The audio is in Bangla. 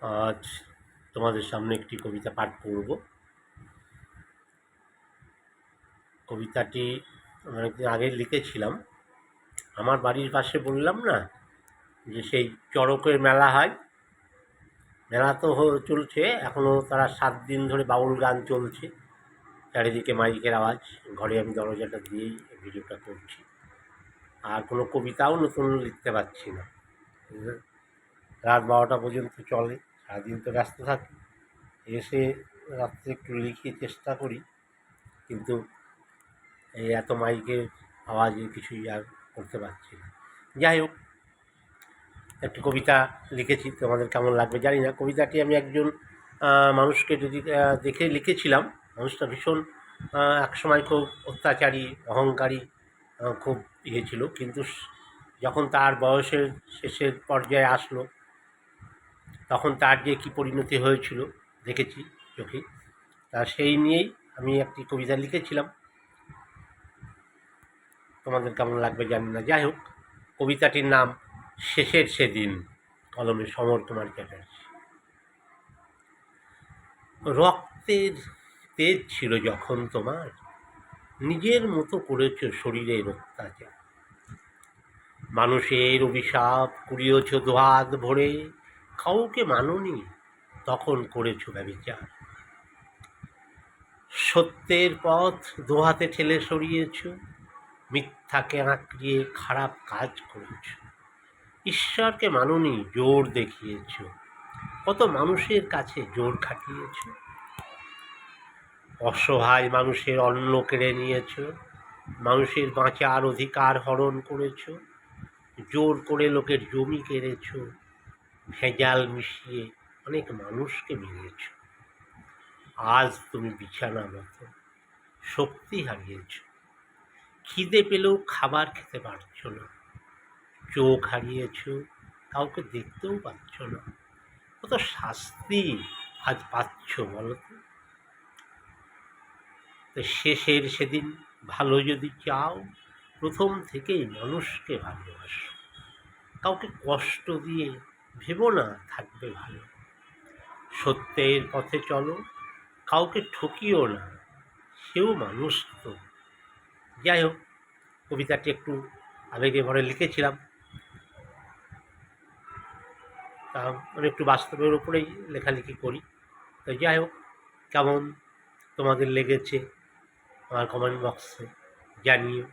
আজ তোমাদের সামনে একটি কবিতা পাঠ করব। কবিতাটি অনেকদিন আগে লিখেছিলাম। আমার বাড়ির পাশে বললাম না যে সেই চড়কের মেলা হয়, মেলা তো চলছে এখনও, তারা 7 দিন ধরে বাউল গান চলছে, চারিদিকে মাইকের আওয়াজ। ঘরে আমি দরজাটা দিয়েই ভিডিওটা করছি, আর কোনো কবিতাও নতুন লিখতে পারছি না। রাত 12টা পর্যন্ত চলে, সারাদিন তো ব্যস্ত থাকি, এসে রাত্রে একটু লিখে চেষ্টা করি, কিন্তু এই এত মাইকের আওয়াজে কিছুই আর করতে পারছি না। যাই হোক, একটি কবিতা লিখেছি, তোমাদের কেমন লাগবে জানি না। কবিতাটি আমি একজন মানুষকে যদি দেখে লিখেছিলাম। মানুষটা ভীষণ একসময় খুব অত্যাচারী, অহংকারী, খুব ছিল, কিন্তু যখন তার বয়সের শেষের পর্যায়ে আসলো, তখন তার যে কী পরিণতি হয়েছিল দেখেছি চোখে। তা সেই নিয়েই আমি একটি কবিতা লিখেছিলাম, তোমাদের কেমন লাগবে জানি না। যাই হোক, কবিতাটির নাম শেষের সেদিন, কলমে সমর কুমার চ্যাটার্জি। রক্তের তেজ ছিল যখন তোমার, নিজের মতো করেছ শরীরের অত্যাচার, মানুষের অভিশাপ কুড়িয়েছ দোহাত ভরে, কাউকে মাননি তখন করেছ ব্যভিচার, সত্যের পথ দোহাতে ঠেলে সরিয়েছ, মিথ্যাকে আঁকড়িয়ে খারাপ কাজ করেছ, ঈশ্বরকে মাননি জোর দেখিয়েছ, কত মানুষের কাছে জোর খাটিয়েছ, অসহায় মানুষের অন্ন কেড়ে নিয়েছ, মানুষের বাঁচার অধিকার হরণ করেছ, জোর করে লোকের জমি কেড়েছ, ভেজাল মিশিয়ে অনেক মানুষকে মেরেছ, আজ তুমি বিছানা মতো শক্তি হারিয়েছ, খিদে পেলেও খাবার খেতে পারছ না, চোখ হারিয়েছ, কাউকে দেখতেও পাচ্ছ না, কত শাস্তি আজ পাচ্ছ বলো তো। শেষের সেদিন ভালো যদি চাও, প্রথম থেকেই মানুষকে ভালোবাসো, কাউকে কষ্ট দিয়ে ভেবো না থাকবে ভালো, সত্যের পথে চলো, কাউকে ঠকিও না, সেও মানুষ তো। যাই হোক, কবিতাটি একটু আবেগে ভরে লিখেছিলাম, তা মানে একটু বাস্তবের উপরেই লেখালেখি করি। তো যাই হোক, কেমন তোমাদের লেগেছে আমার কমেন্ট বক্সে জানিও।